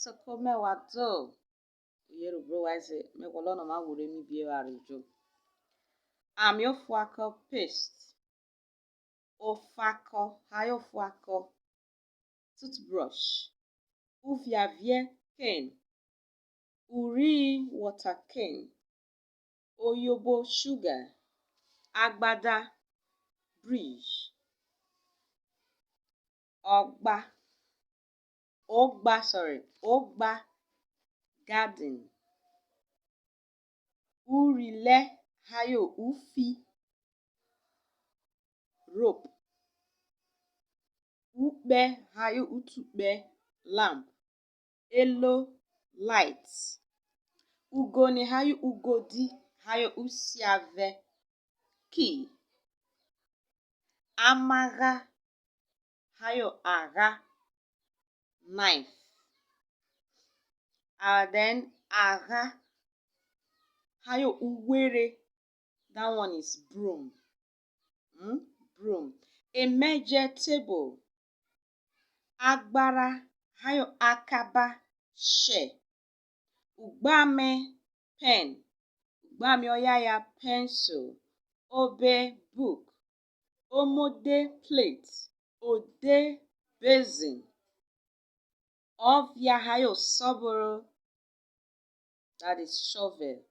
Isoko mewadzo. Yoruba wise me kolono ma wure mi bie arijo. Amiofuako paste. Ofako hayofuako. Toothbrush. Uviavie cane. Uri water cane. Oyobo sugar. Agbada bridge. Ogba garden. Urile hayo ufi rope. Ukpe hayo utukpe lamp. Elo light. Ugoni hayo ugodi hayo usiave key. Amaga hayo aga knife. Then aga hayo uwere, that one is broom. Broom. Emeje table. Agbara hayo akaba share. Ugbame pen. Ugbame oyaya pencil. Obe book. Omode plate. Ode basin. Ovia hayo soboro, that is shovel.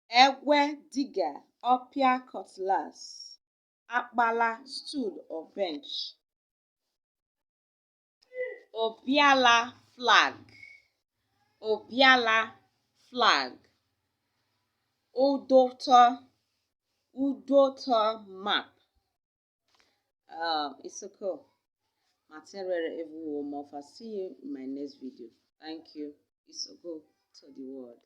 Egwe digger, opia cutlass. Akbala stool or bench. Obiala flag. Obiala flag. Udota map. Isoko. Material every warm off. I'll see you in my next video. Thank you. Isoko to the world.